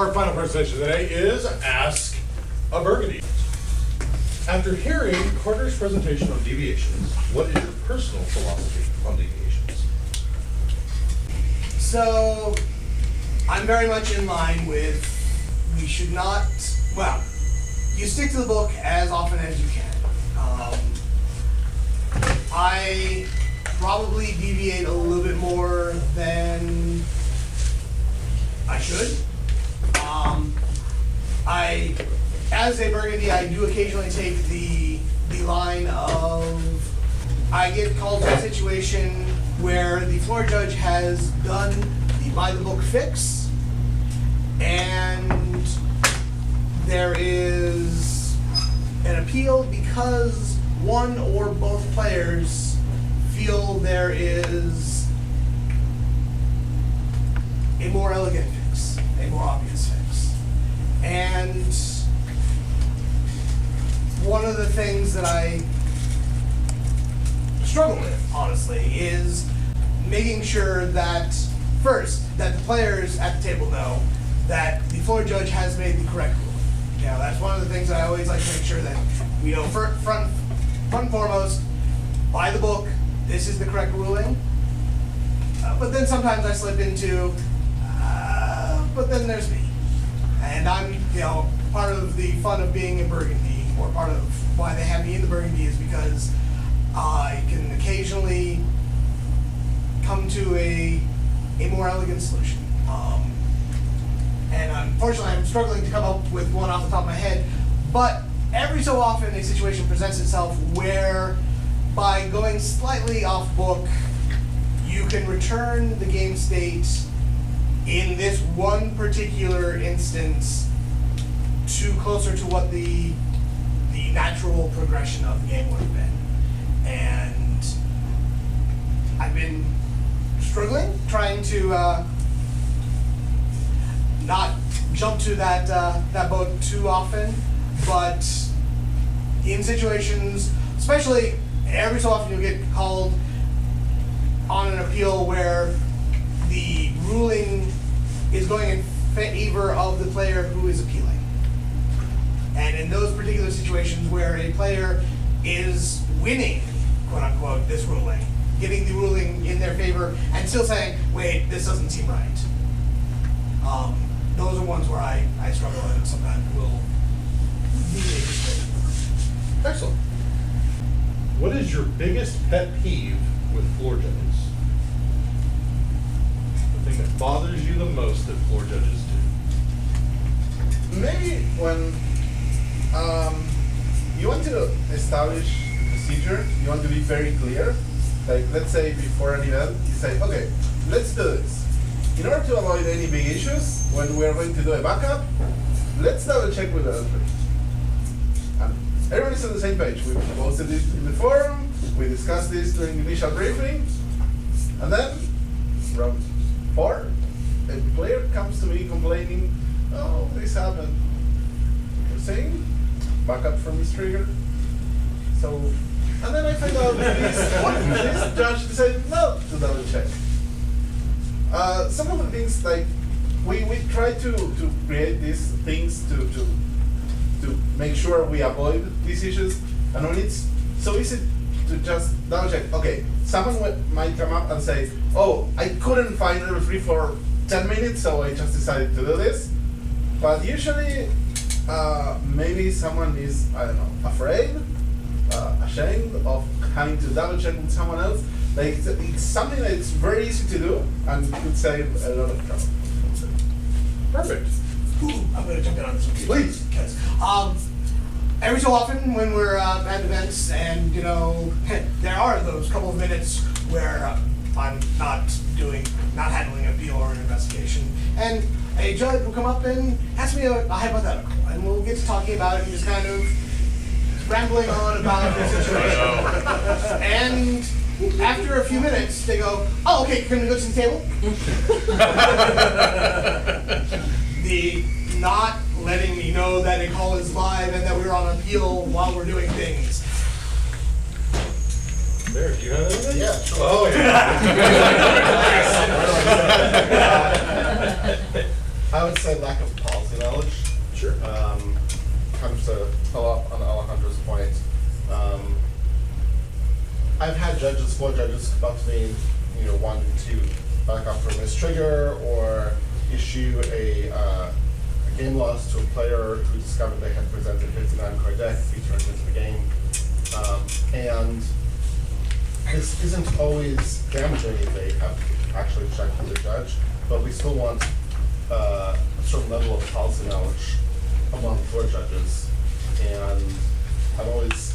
Our final presentation today is Ask a Burgundy. After hearing Carter's presentation on deviations, what is your personal philosophy on deviations? So, I'm very much in line with, we should not, well, you stick to the book as often as you can. I probably deviate a little bit more than I should. As a Burgundy, I do occasionally take the line of, I get called to a situation where the floor judge has done the by the book fix, and there is an appeal because one or both players feel there is a more elegant fix, a more obvious fix. And one of the things that I struggle with, honestly, is making sure that, first, that the players at the table know that the floor judge has made the correct ruling. You know, that's one of the things that I always like to make sure that we know front and foremost, by the book, this is the correct ruling. But then sometimes I slip into, but then there's me. And I'm, you know, part of the fun of being in Burgundy, or part of why they have me in the Burgundy, is because I can occasionally come to a more elegant solution. And unfortunately, I'm struggling to come up with one off the top of my head, but every so often a situation presents itself where, by going slightly off book, you can return the game state in this one particular instance to closer to what the natural progression of the game would have been. And I've been struggling, trying to not jump to that boat too often, but in situations, especially every so often, you'll get called on an appeal where the ruling is going in favor of the player who is appealing. And in those particular situations where a player is winning, quote unquote, this ruling, getting the ruling in their favor, and still saying, wait, this doesn't seem right. Those are ones where I struggle and sometimes will deviate just a bit. Excellent. What is your biggest pet peeve with floor judges? The thing that bothers you the most that floor judges do? Maybe when you want to establish a procedure, you want to be very clear. Like, let's say before an event, you say, okay, let's do this. In order to avoid any big issues, when we are going to do a backup, let's double check with the others. And everybody's on the same page. We posted this in the forum, we discussed this during the initial briefing, and then, round 4, a player comes to me complaining, oh, this happened. We're saying, backup from this trigger. So, and then I find out this judge decided not to double check. Some of the things, like, we try to create these things to make sure we avoid these issues, and when it's so easy to just double check, okay, someone might come up and say, oh, I couldn't find the referee for 10 minutes, so I just decided to do this. But usually, maybe someone is, I don't know, afraid, ashamed of having to double check with someone else. Like, it's something that's very easy to do and could save a lot of trouble. Perfect. Ooh, I'm going to jump in on this one, Please. because every so often when we're at events, and you know, there are those couple of minutes where I'm not handling an appeal or an investigation, and a judge will come up and ask me a hypothetical, and we'll get to talking about it and just kind of rambling on about the situation. And after a few minutes, they go, oh, okay, can we go to the table? The not letting me know that a call is live and that we're on appeal while we're doing things. There, do you have anything? Yeah, sure. Oh, yeah. I would say lack of policy. Sure. Kind of to follow up on Alejandro's point. I've had floor judges come up to me, wanting to back off from his trigger or issue a game loss to a player who discovered they had presented 59 card deck, he turned into the game. And this isn't always damaging if they have actually checked with the judge, but we still want a certain level of policy knowledge among floor judges, and I'm always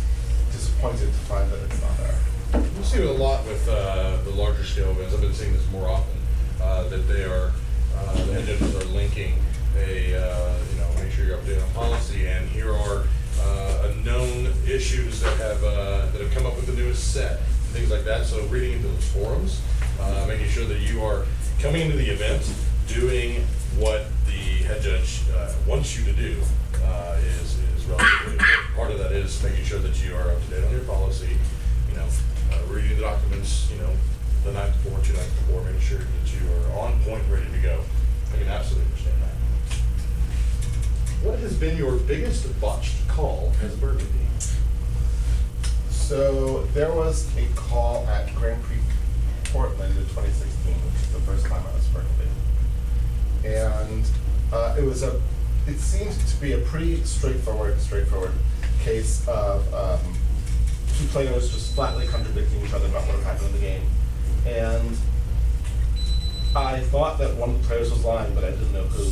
disappointed to find that it's not there. We see it a lot with the larger scale events. I've been seeing this more often, that they are, the head judges are linking make sure you're updated on policy, and here are known issues that have come up with the newest set, things like that. So reading into those forums, making sure that you are coming into the event doing what the head judge wants you to do is relatively important. Part of that is making sure that you are up to date on your policy, reading the documents, the night before, 2 nights before, making sure that you are on point, ready to go. I can absolutely understand that. What has been your biggest botched call as Burgundy? So there was a call at Grand Prix Portland in 2016, which is the first time I was Burgundy. And it seemed to be a pretty straightforward case of two players just flatly contradicting each other about what had happened in the game. And I thought that one of the players was lying, but I didn't know who.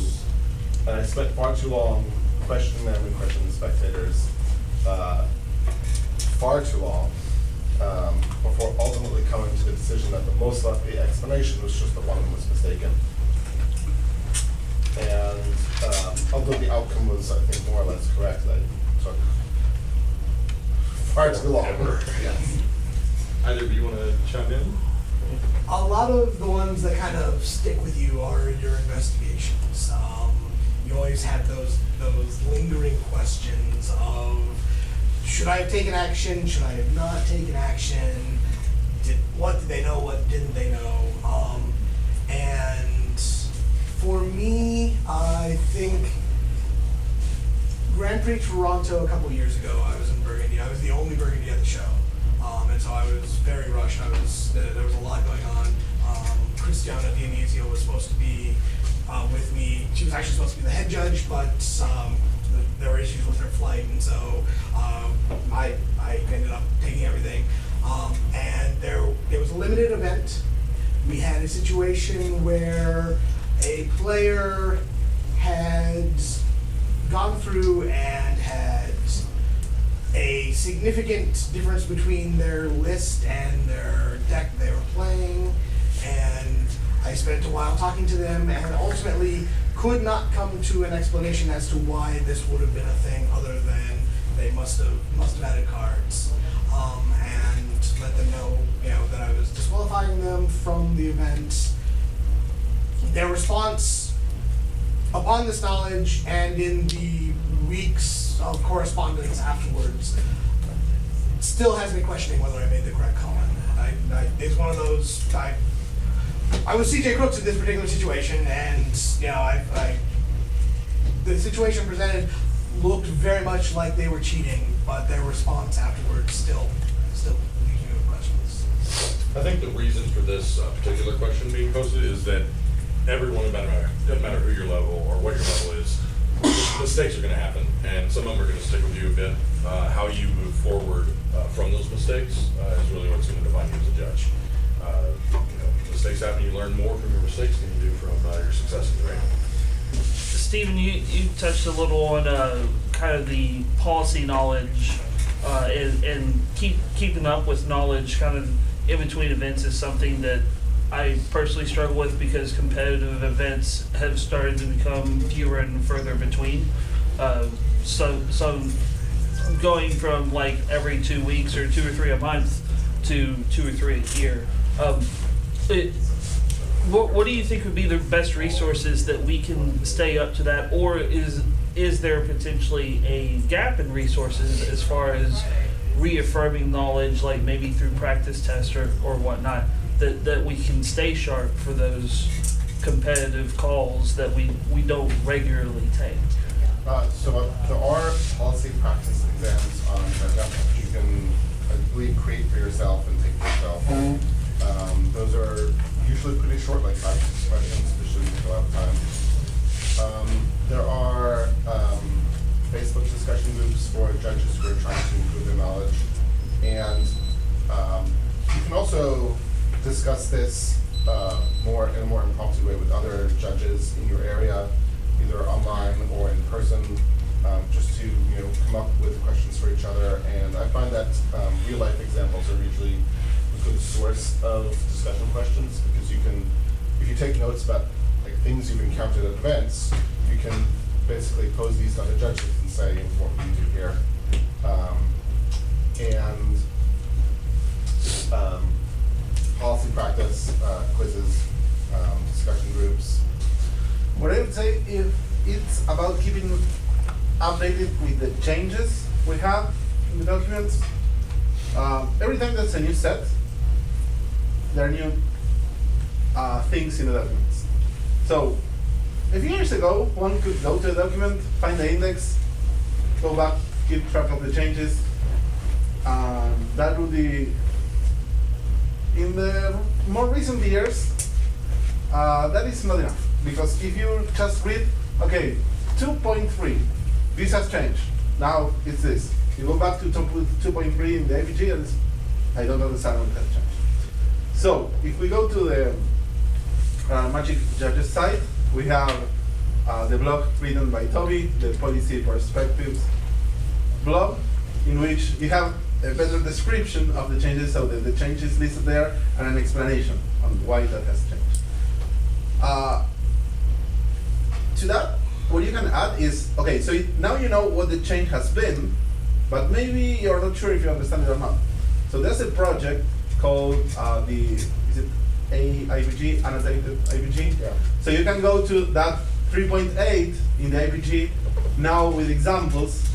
And I spent far too long questioning them and questioning the spectators, far too long, before ultimately coming to the decision that the most likely explanation was just that one of them was mistaken. And although the outcome was, I think, more or less correct, I took far too long. Yes. Either of you want to chime in? A lot of the ones that kind of stick with you are your investigations. You always have those lingering questions of, should I have taken action? Should I have not taken action? What did they know? What didn't they know? And for me, I think Grand Prix Toronto a couple years ago, I was in Burgundy. I was the only Burgundy at the show. And so I was very rushed. There was a lot going on. Christiana Dionysio was supposed to be with me. She was actually supposed to be the head judge, but there were issues with her flight, and so I ended up taking everything. And there was a limited event. We had a situation where a player had gone through and had a significant difference between their list and their deck they were playing, and I spent a while talking to them and ultimately could not come to an explanation as to why this would have been a thing other than they must have added cards, and let them know that I was disqualifying them from the event. Their response upon this knowledge and in the weeks of correspondence afterwards still has me questioning whether I made the correct call. It's one of those, I was CJ Crooks in this particular situation, and the situation presented looked very much like they were cheating, but their response afterwards still leaves me with questions. I think the reason for this particular question being posted is that everyone, doesn't matter who your level or what your level is, mistakes are going to happen, and some of them are going to stick with you a bit. How you move forward from those mistakes is really what's going to define you as a judge. Mistakes happen, you learn more from your mistakes than you do from your successes, right? Stephen, you touched a little on kind of the policy knowledge and keeping up with knowledge kind of in between events is something that I personally struggle with because competitive events have started to become fewer and further between. So going from like every 2 weeks or 2 or 3 a month to 2 or 3 a year. What do you think would be the best resources that we can stay up to that, or is there potentially a gap in resources as far as reaffirming knowledge, like maybe through practice tests or whatnot, that we can stay sharp for those competitive calls that we don't regularly take? So there are policy practice exams on Raggio. You can, I believe, create for yourself and take yourself. Those are usually pretty short, like 5 to 6 questions, which shouldn't take a lot of time. There are Facebook discussion groups for judges who are trying to improve their knowledge. And you can also discuss this more in a more impromptu way with other judges in your area, either online or in person, just to come up with questions for each other. And I find that real life examples are usually a good source of discussion questions, because you can, if you take notes about like things you've encountered at events, you can basically pose these to other judges and say, what would you do here? Policy practice, quizzes, discussion groups. What I would say is it's about keeping updated with the changes we have in the documents. Every time there's a new set, there are new things in the documents. So a few years ago, one could go to a document, find the index, go back, keep track of the changes. That would be, in the more recent years, that is not enough. Because if you just read, okay, 2.3, this has changed. Now it's this. You go back to 2.3 in the APG, and I don't understand what has changed. So if we go to the Magic Judges site, we have the blog written by Toby, the Policy Perspectives blog, in which you have a better description of the changes, so that the changes listed there, and an explanation on why that has changed. To that, what you can add is, okay, so now you know what the change has been, but maybe you're not sure if you understand it or not. So there's a project called is it AIPG, annotated IPG? Yeah. So you can go to that 3.8 in the IPG now with examples.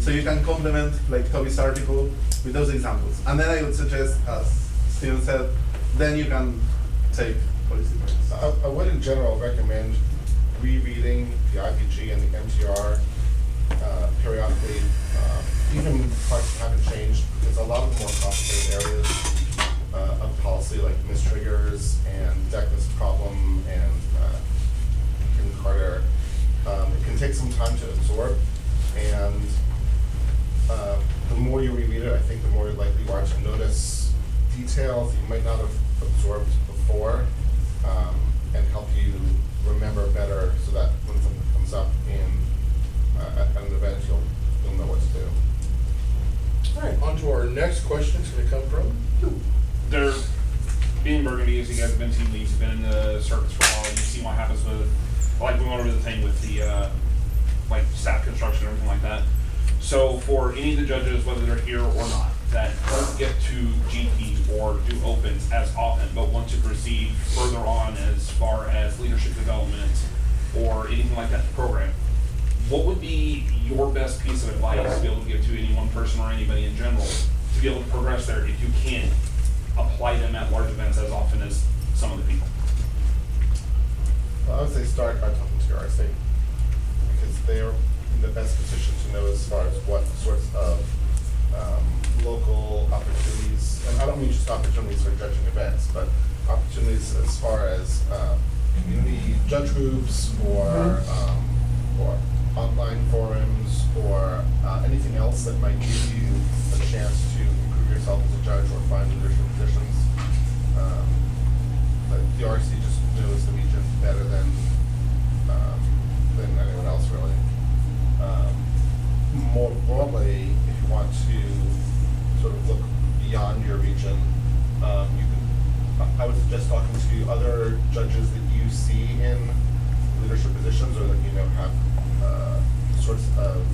So you can complement like Toby's article with those examples. And then I would suggest, as Steven said, then you can take policy practice. I would in general recommend rereading the IPG and the MTR periodically, even parts that haven't changed, because a lot of the more complicated areas of policy, like mistriggers and Decklist problem and Kin Carter, it can take some time to absorb. And the more you reread it, I think the more likely you are to notice details you might not have absorbed before, and help you remember better, so that when something comes up at an event, you'll know what to do. All right, on to our next question. It's going to come from you. There, being Burgundy, as you guys have been team leads, you've been in the circus for a while, you've seen what happens with, like we went over the thing with the, like staff construction and everything like that. So for any of the judges, whether they're here or not, that don't get to GP or do opens as often, but want to proceed further on as far as leadership development or anything like that to program, what would be your best piece of advice to be able to give to any one person or anybody in general to be able to progress there if you can't apply them at large events as often as some of the people? Well, I would say start by talking to your RC, because they're in the best position to know as far as what sorts of local opportunities, and I don't mean just opportunities for judging events, but opportunities as far as community judge groups or online forums or anything else that might give you a chance to improve yourself as a judge or find leadership positions. But the RC just knows the region better than anyone else, really. More broadly, if you want to sort of look beyond your region, you can. I would suggest talking to other judges that you see in leadership positions, or that you know have sorts of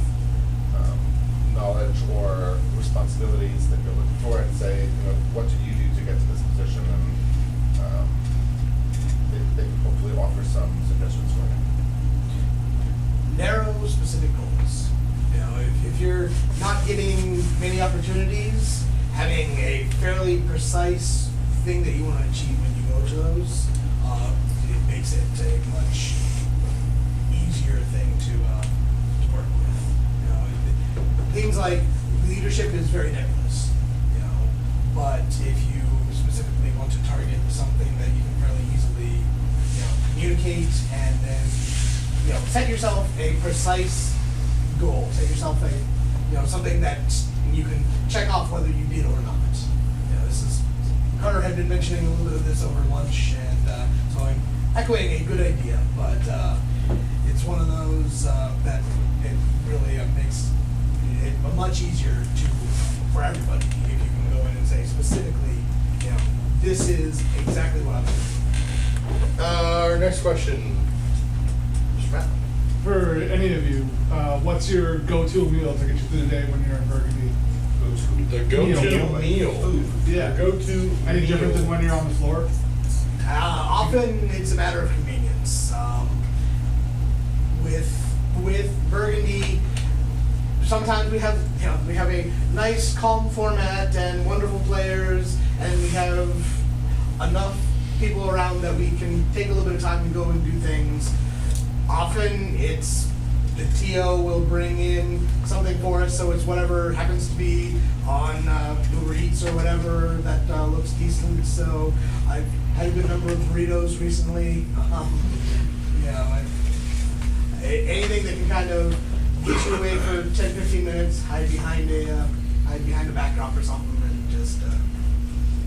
knowledge or responsibilities that you're looking for, and say, what did you do to get to this position, and they can hopefully offer some suggestions for you. Narrow, specific goals. If you're not getting many opportunities, having a fairly precise thing that you want to achieve when you go to those, it makes it a much easier thing to leadership is very nebulous, you know, but if you specifically want to target something that you can fairly easily, you know, communicate and then, you know, set yourself a precise goal, set yourself a, you know, something that you can check off whether you did or not. You know, this is, Carter had been mentioning a little bit of this over lunch, and so I'm echoing a good idea, but it's one of those that it really makes it much easier for everybody if you can go in and say specifically, you know, this is exactly what I'm doing. Our next question, Mr. Matt. For any of you, what's your go-to meal to get you through the day when you're in Burgundy? The go-to Meal. meal. Yeah. The go-to Any meal. different than when you're on the floor? Often it's a matter of convenience. With Burgundy, sometimes we have a nice calm format and wonderful players, and we have enough people around that we can take a little bit of time and go and do things. Often it's the TO will bring in something for us, so it's whatever happens to be on Uber Eats or whatever that looks decent. So I've had a good number of burritos recently. You know, anything that can kind of get you away for 10-15 minutes, hide behind a backdrop or something, and just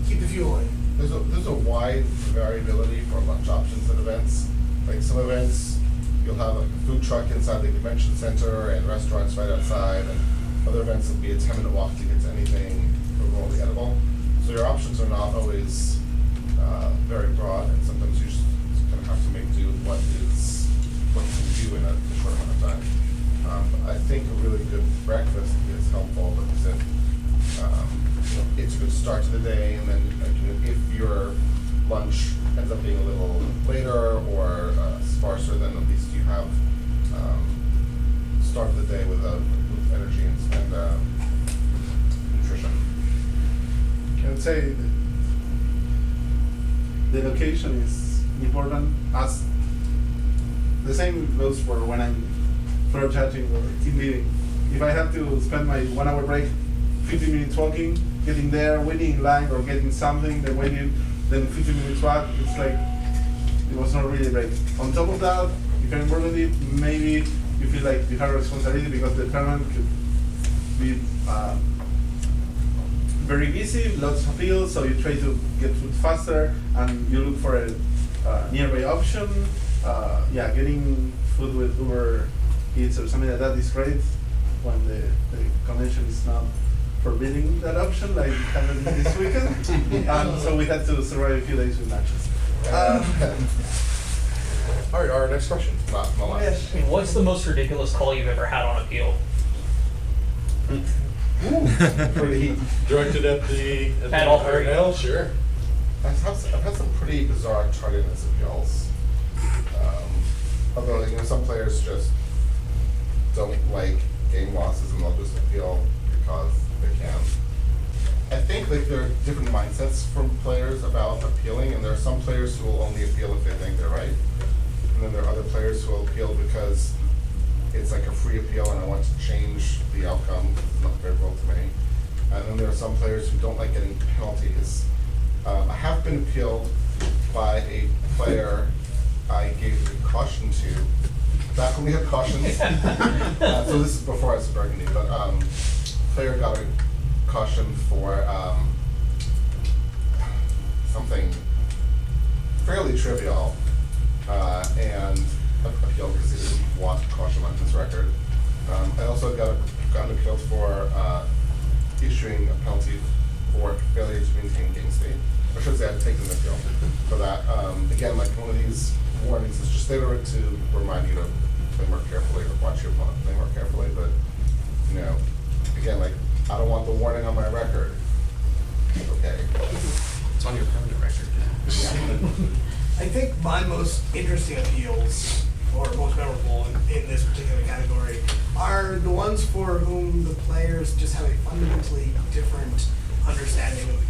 keep the fuel in. There's a wide variability for lunch options at events. Like some events, you'll have a food truck inside the convention center and restaurants right outside, and other events will be a 10-minute walk to get to anything remotely edible. So your options are not always very broad, and sometimes you just kind of have to make do with what you can do in a short amount of time. I think a really good breakfast is helpful because it's a good start to the day, and then if your lunch ends up being a little later or sparser, then at least you have started the day with energy and nutrition. I would say the location is important. As the same goes for when I'm floor chatting or team leading. If I have to spend my 1 hour break, 15 minutes walking, getting there, waiting in line or getting something, then waiting, then 15 minutes back, it's like it was not really a break. On top of that, if you're in Burgundy, maybe you feel like you have a responsibility because the tournament could be very busy, lots of appeals, so you try to get food faster and you look for a nearby option. Getting food with Uber Eats or something like that is great when the convention is not forbidding that option like it happened this weekend. So we had to survive a few days with matches. All right, our next question. Last and the last. Yes. I mean, what's the most ridiculous call you've ever had on appeal? Pretty directed at the At all three. L, sure. I've had some pretty bizarre tardiness appeals. Although some players just don't like game losses and they'll just appeal because they can. I think there are different mindsets from players about appealing, and there are some players who will only appeal if they think they're right, and then there are other players who will appeal because it's like a free appeal and I want to change the outcome. It's not favorable to me. And then there are some players who don't like getting penalties. I have been appealed by a player I gave a caution to, back when we had cautions. So this is before I was Burgundy, but player got a caution for something fairly trivial, and appealed because he didn't want caution on his record. I also got appealed for issuing a penalty for failure to maintain game state. I should say I've taken the appeal for that. Again, like one of these warnings is just there to remind you to play more carefully or watch your opponent play more carefully. But again, like I don't want the warning on my record. Okay. It's on your permanent record. I think my most interesting appeals, or most memorable in this particular category, are the ones for whom the players just have a fundamentally different understanding of the game.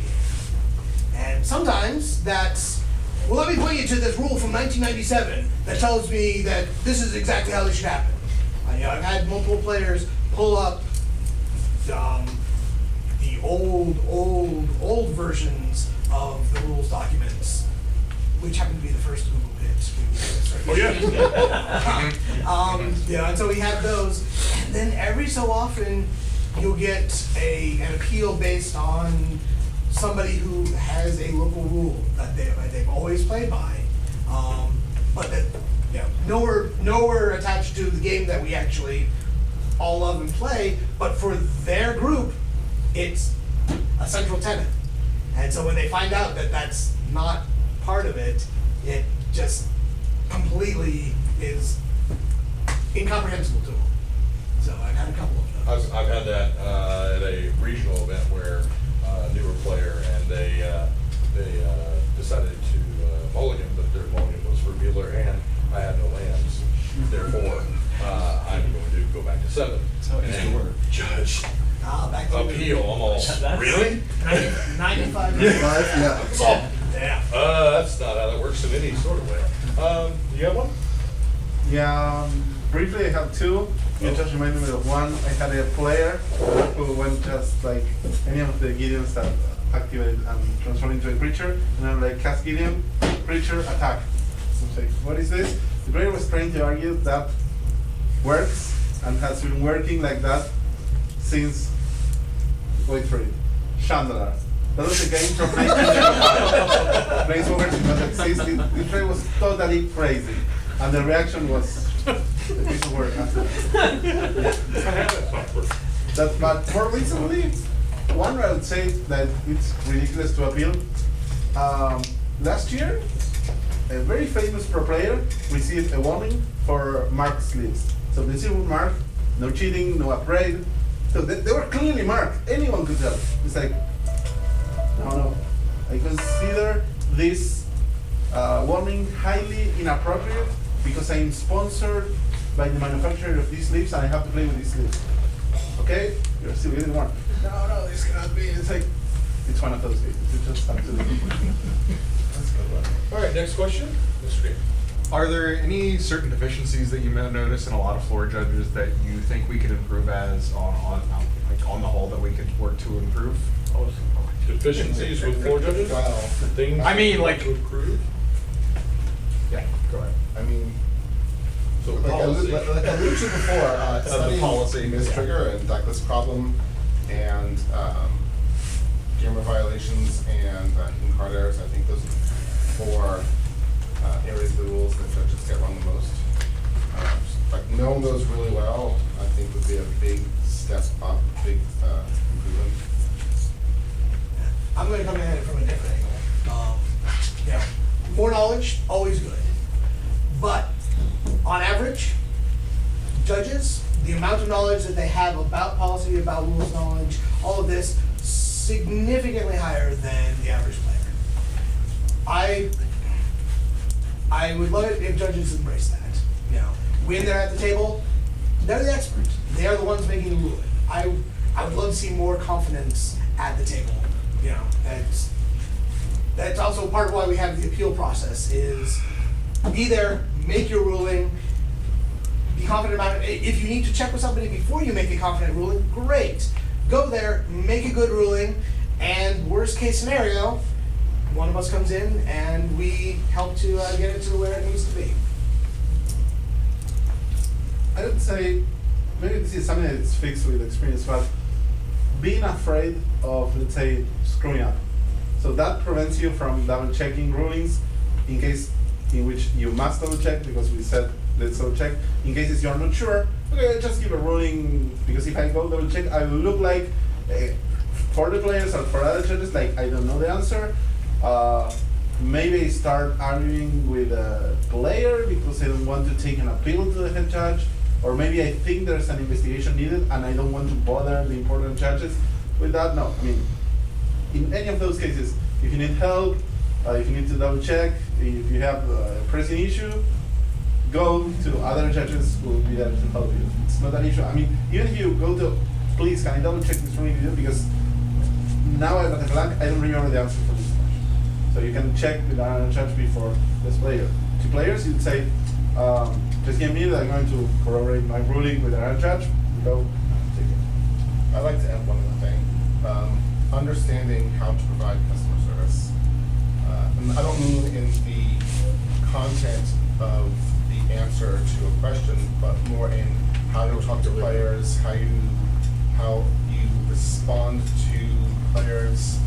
And sometimes that's, well, let me point you to this rule from 1997 that tells me that this is exactly how this should happen. I've had multiple players pull up old versions of the rules documents, which happen to be the first Google hits. Oh, yeah. Yeah, and so we have those, and then every so often you'll get an appeal based on somebody who has a local rule that they've always played by, but that nowhere attached to the game that we actually all love and play. But for their group, it's a central tenet, and so when they find out that that's not part of it, it just completely is incomprehensible to them. So I've had a couple of those. I've had that at a regional event where a newer player, and they decided to mulligan, but their mulligan was for Bueller, and I had no lands. Therefore, I'm going to go back to 7. That's how it used to work. Judge, Back to appeal, almost. Really? 95. Yeah. Yeah. That's not how that works in any sort of way. You have one? Yeah, briefly I have two. You just reminded me of one. I had a player who went just like any of the Gideons that activated and transformed into a creature, and I'm like, cast Gideon, creature, attack. I'm like, what is this? The player was trying to argue that works and has been working like that since, wait for it, Chandler. That was a game from 1995. Planeswalkers did not exist. The player was totally crazy. And the reaction was a piece of work after that. But more recently, one I would say that it's ridiculous to appeal. Last year, a very famous pro player received a warning for marked sleeves. So the silver mark, no cheating, no upgrade. So they were clearly marked. Anyone could tell. It's like, no. I consider this warning highly inappropriate because I'm sponsored by the manufacturer of these sleeves and I have to play with these sleeves. Okay? You're still getting one. No, this cannot be. It's like, it's one of those cases. It's just absolutely. That's a good one. All right, next question. Mr. Green. Are there any certain deficiencies that you may notice in a lot of floor judges that you think we could improve as on the whole that we could work to improve? Deficiencies with floor judges? Well, Things I mean, you'd like- to improve? Yeah, go ahead. I mean, So like I policy. alluded to before, studying policy, mistrigger and decklist problem and grammar violations and in card errors, I think those are 4 areas of the rules that judges get wrong the most. Like knowing those really well, I think would be a big step up, big improvement. I'm going to come at it from a different angle. More knowledge, always good. But on average, judges, the amount of knowledge that they have about policy, about rules knowledge, all of this, significantly higher than the average player. I would love it if judges embrace that. When they're at the table, they're the expert. They are the ones making the ruling. I would love to see more confidence at the table. That's also part of why we have the appeal process is be there, make your ruling, be confident about it. If you need to check with somebody before you make a confident ruling, great. Go there, make a good ruling, and worst case scenario, one of us comes in and we help to get it to where it needs to be. I would say, maybe this is something that's fixed with experience, but being afraid of, let's say, screwing up. So that prevents you from double checking rulings in case in which you must double check because we said let's double check. In cases you're not sure, okay, I'll just give a ruling because if I go double check, I will look like for the players or for other judges, like I don't know the answer. Maybe I start arguing with a player because I don't want to take an appeal to the head judge, or maybe I think there's an investigation needed and I don't want to bother the important judges with that. No, I mean, in any of those cases, if you need help, if you need to double check, if you have a pressing issue, go to other judges who will be there to help you. It's not an issue. I mean, even if you go to, please, can I double check this ruling with you? Because now I'm at a blank, I don't remember the answer for this question. So you can check with another judge before this player. To players, you'd say, just give me that I'm going to corroborate my ruling with another judge. Go, take it. I'd like to add one other thing. understanding how to provide customer service. And I don't mean in the content of the answer to a question, but more in how you talk to players, how you respond to players,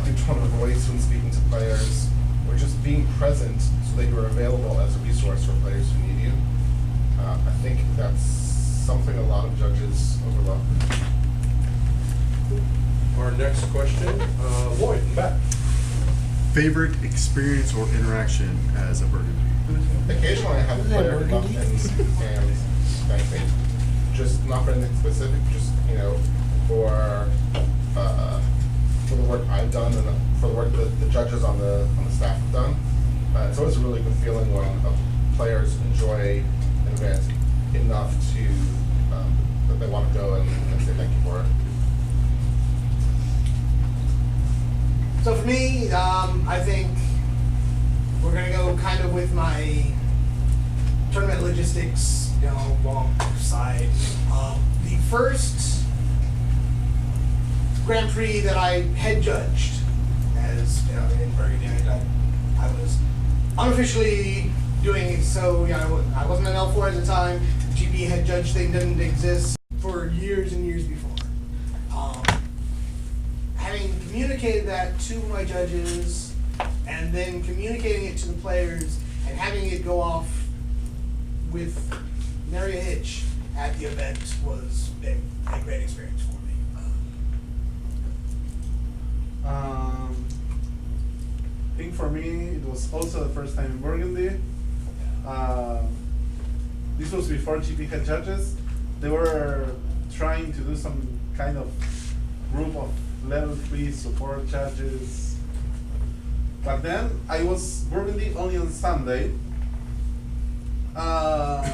your tone of voice when speaking to players, or just being present so that you're available as a resource for players who need you. I think that's something a lot of judges overlook. Our next question, Lloyd, in the back. Favorite experience or interaction as a Burgundy? Occasionally I have a player come up and thank me. Just not for anything specific, just, for the work I've done and for the work that the judges on the staff have done. It's always a really good feeling when players enjoy an event enough to that they want to go and say thank you for it. So for me, I think we're gonna go kind of with my tournament logistics, wrong side. The first Grand Prix that I head judged, as in Burgundy, I was unofficially doing it. So I wasn't an L4 at the time. The GP head judge thing didn't exist for years and years before. Having communicated that to my judges, and then communicating it to the players, and having it go off with nary a hitch at the event was a great experience for me. I think for me, it was also the first time in Burgundy. This was before GP had judges. They were trying to do some kind of group of level 3 support judges. But then I was Burgundy only on Sunday. And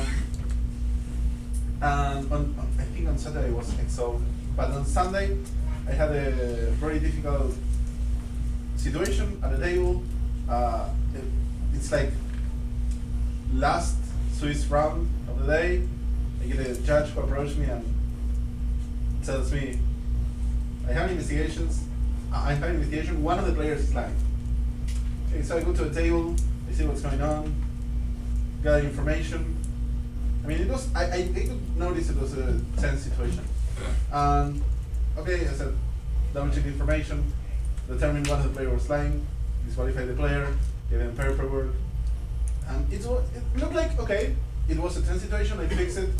I think on Saturday I was EXO. But on Sunday I had a very difficult situation at the table. It's like last Swiss round of the day. I get a judge who approached me and tells me, I have investigations. I have an investigation. One of the players is lying. Okay, so I go to the table. I see what's going on. Gather information. I mean, it was. I could notice it was a tense situation. And okay, I said, double check the information. Determine one of the players was lying. Disqualify the player. Give him paperwork. And it looked like okay. It was a tense situation. I fixed it.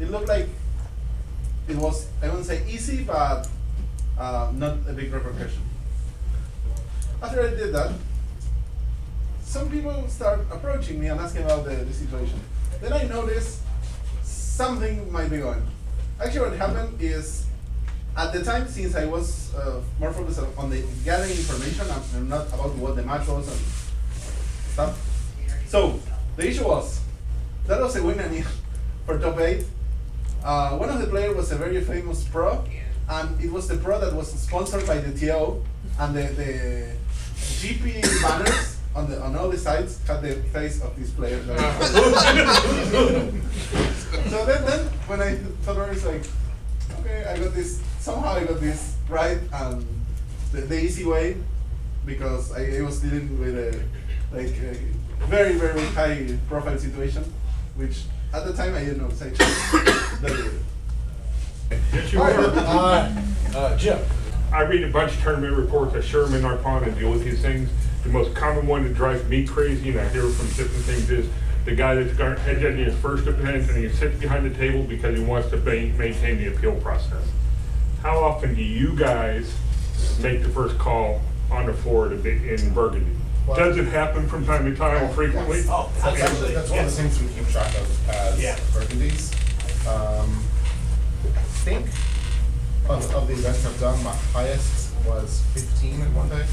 It looked like it was. I wouldn't say easy, but not a big repercussion. After I did that, some people start approaching me and asking about the situation. Then I noticed something might be going. Actually, what happened is, at the time, since I was more focused on the gathering information and not about what the match was and stuff. So the issue was that was a win for top 8. One of the players was a very famous pro. And it was the pro that was sponsored by the TO, and the GP banners on all the sides had the face of this player. So then when I thought I was like, okay, I got this, somehow I got this right, and the easy way, because I was dealing with a very, very high profile situation, which at the time I didn't know was actually Yes, you are. Jim. I read a bunch of tournament reports at Sherman, Arpon, and deal with these things. The most common one that drives me crazy, and I hear from different things, is the guy that's head judging his first event and he sits behind the table because he wants to maintain the appeal process. How often do you guys make the first call on the floor in Burgundy? Does it happen from time to time, frequently? Yes. Oh, absolutely. That's one of the things we keep track of as Burgundies. I think of the events I've done, my highest was 15 in one day.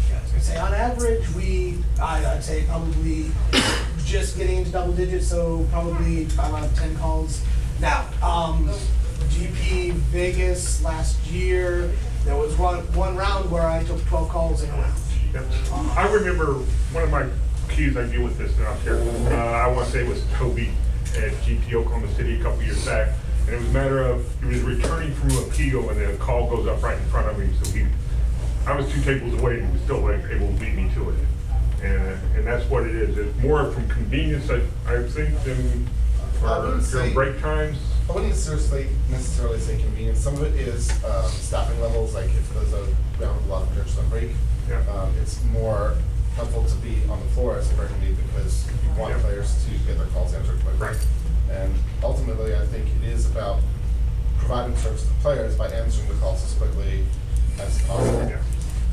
Yeah, I was gonna say on average I'd say probably just getting into double digits, so probably 5 out of 10 calls. Now, GP Vegas last year, there was one round where I took 12 calls in a round. Yep. I remember one of my cues I deal with this out here. I want to say it was Toby at GP Oklahoma City a couple years back. And it was a matter of, he was returning from appeal and the call goes up right in front of me, so I was 2 tables away and he was still like able to beat me to it. And that's what it is. It's more from convenience, I think, than during break times. I wouldn't necessarily say convenience. Some of it is staffing levels, like if there's we have a lot of judges on break, Yeah. it's more helpful to be on the floor as a Burgundy because you want Yeah. players to get their calls answered quickly. Right. And ultimately, I think it is about providing service to players by answering the calls as quickly as possible. Yeah.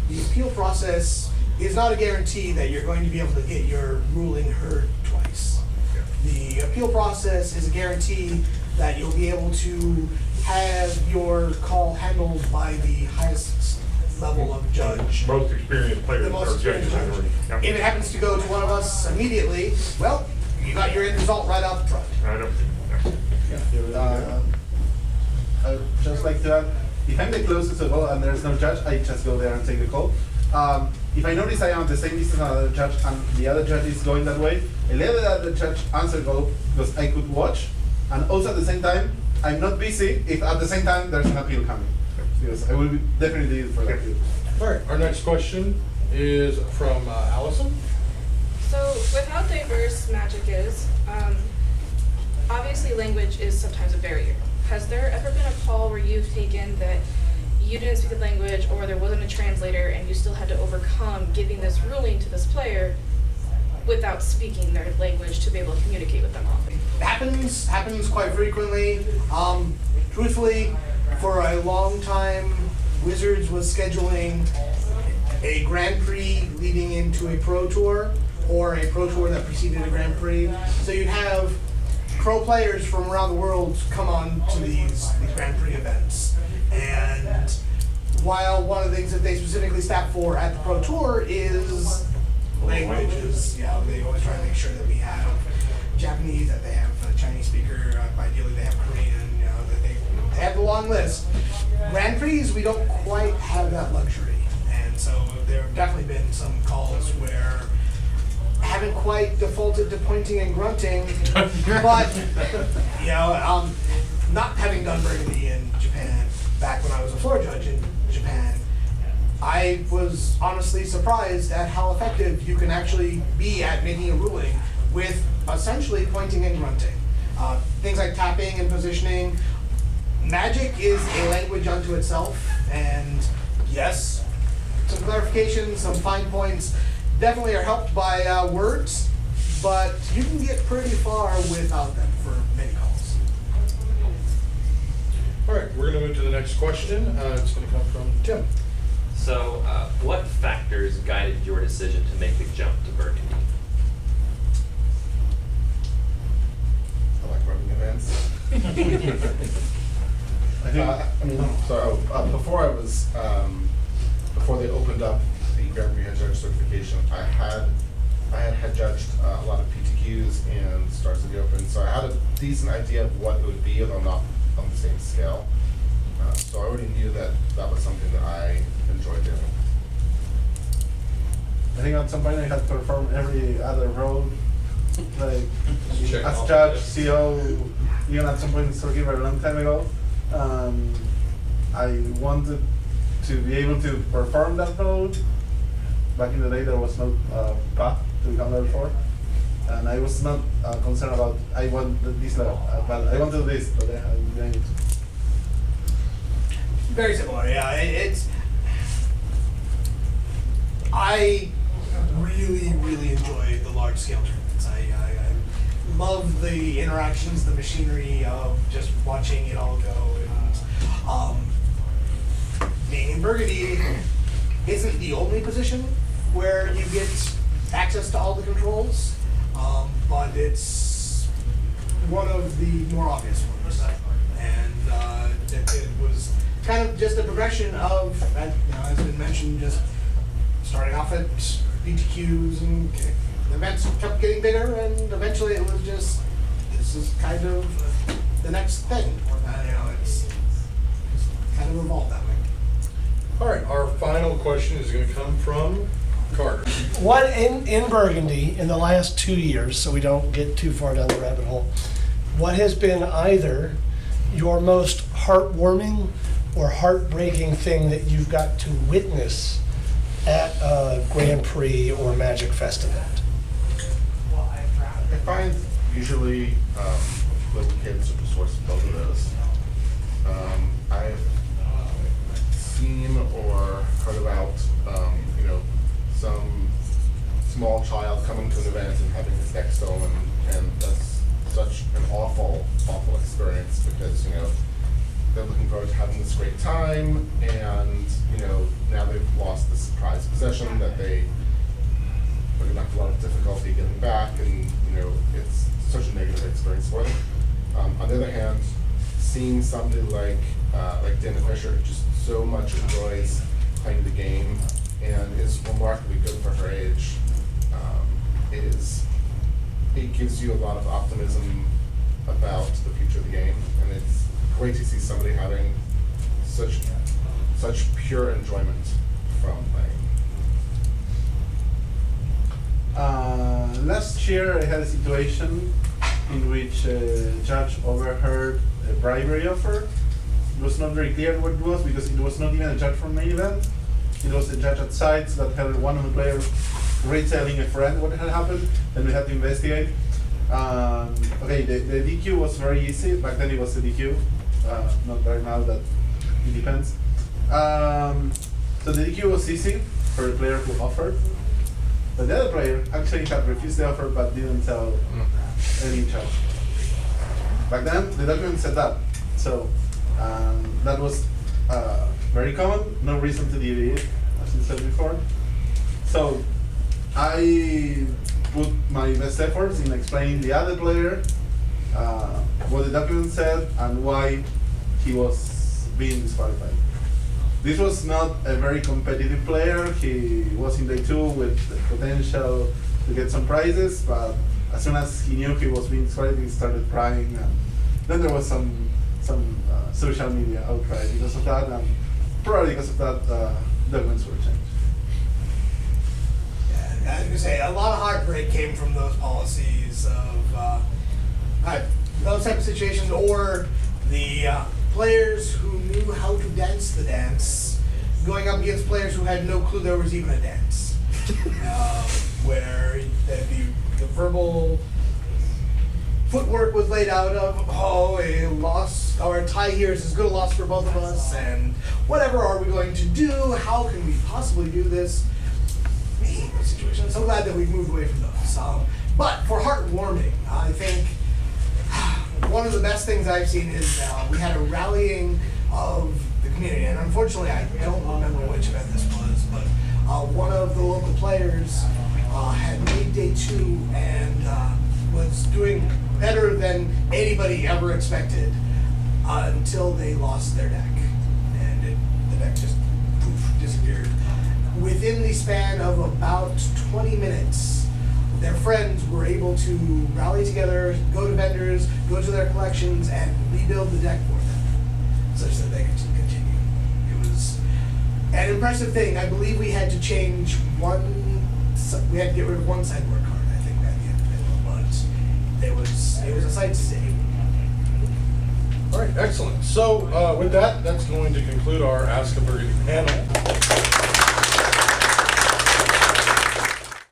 The appeal process is not a guarantee that you're going to be able to get your ruling heard twice. Yeah. The appeal process is a guarantee that you'll be able to have your call handled by the highest level of judge. Most experienced players The most are judges. experienced judge. Yep. If it happens to go to one of us immediately, well, you got your end result right up front. I don't, I'd just like to add, if I'm the closest to the call and there's no judge, I just go there and take the call. If I notice I am at the same distance as another judge and the other judge is going that way, I let the other judge answer go because I could watch, and also at the same time, I'm not busy if at the same time there's an appeal coming. Because I will be definitely for that appeal. All right, our next question is from Allison. So, with how diverse Magic is, obviously language is sometimes a barrier. Has there ever been a call where you've taken that you didn't speak the language or there wasn't a translator and you still had to overcome giving this ruling to this player without speaking their language to be able to communicate with them often? Happens quite frequently. Truthfully, for a long time, Wizards was scheduling a Grand Prix leading into a Pro Tour, or a Pro Tour that preceded a Grand Prix. So you'd have pro players from around the world come on to these Grand Prix events. And while one of the things that they specifically staff for at the Pro Tour is languages, they always try to make sure that we have Japanese, that they have a Chinese speaker, ideally they have Korean, that they have the long list. Grand Prix, we don't quite have that luxury. And so there have definitely been some calls where I haven't quite defaulted to pointing and grunting, but, not having done Burgundy in Japan, back when I was a floor judge in Japan, I was honestly surprised at how effective you can actually be at making a ruling with essentially pointing and grunting. Things like tapping and positioning. Magic is a language unto itself, and yes, some clarifications, some fine points definitely are helped by words, but you can get pretty far without them for many calls. All right, we're gonna move to the next question. It's gonna come from Tim. So, what factors guided your decision to make the jump to Burgundy? I like running events. Before they opened up the Grand Prix head judge certification, I had judged a lot of PTQs and Stars of the Open, so I had a decent idea of what it would be, although not on the same scale. So I already knew that was something that I enjoyed doing. I think at some point I had performed every other role, like Check as off judge, the list. CO, even at some point in Zwanger a long time ago. I wanted to be able to perform that role. Back in the day, there was no path to become level 4, and I was not concerned about I want this level, but I wanted this, but I didn't. Very similar, yeah. I really enjoy the large scale tournaments. I love the interactions, the machinery of just watching it all go. And being in Burgundy isn't the only position where you get access to all the controls, but it's one of the more obvious ones. And it was kind of just a progression of, as been mentioned, just starting off at BTQs, and the events kept getting bigger, and eventually it was just, this is kind of the next thing. It's kind of evolved that way. All right, our final question is gonna come from Carter. What in Burgundy in the last 2 years, so we don't get too far down the rabbit hole, what has been either your most heartwarming or heartbreaking thing that you've got to witness at a Grand Prix or Magic Fest event? I find usually little kids are the source of both of those. I've seen or heard about, some small child coming to an event and having his deck stolen, and that's such an awful, awful experience because, they're looking forward to having this great time, and, now they've lost this prized possession that they are going to have a lot of difficulty getting back, and, it's such a negative experience for them. On the other hand, seeing somebody like Dana Fisher, who just so much enjoys playing the game and is remarkably good for her age, it gives you a lot of optimism about the future of the game, and it's great to see somebody having such pure enjoyment from playing. Last year I had a situation in which a judge overheard a bribery offer. It was not very clear what it was because it was not even a judge from main event. It was a judge at sides that had one of the players retelling a friend what had happened, and we had to investigate. Okay, the DQ was very easy. Back then it was a DQ, not right now, that it depends. So the DQ was easy for the player who offered, but the other player actually had refused the offer but didn't tell any judge. Back then the document said that, so that was very common, no reason to deviate, as you said before. So I put my best efforts in explaining the other player what the document said and why he was being disqualified. This was not a very competitive player. He was in day 2 with the potential to get some prizes, but as soon as he knew he was being disqualified, he started crying, and then there was some social media outcry because of that, and probably because of that, documents were changed. Yeah, I was gonna say, a lot of heartbreak came from those policies of those type of situations, or the players who knew how to dance the dance going up against players who had no clue there was even a dance. Where the verbal footwork was laid out of, a loss or a tie here is as good a loss for both of us, and whatever are we going to do? How can we possibly do this? I hate those situations. I'm so glad that we've moved away from those. But for heartwarming, I think one of the best things I've seen is we had a rallying of the community, and unfortunately I don't remember which event this was, but one of the local players had made day 2 and was doing better than anybody ever expected until they lost their deck, and the deck just poof, disappeared. Within the span of about 20 minutes, their friends were able to rally together, go to vendors, go to their collections, and rebuild the deck for them, such that they could continue. It was an impressive thing. I believe we had to change we had to get rid of one sideboard card, I think, at the end of it, but it was a sight to see. All right, excellent. So with that, that's going to conclude our Ask a Burgundy panel.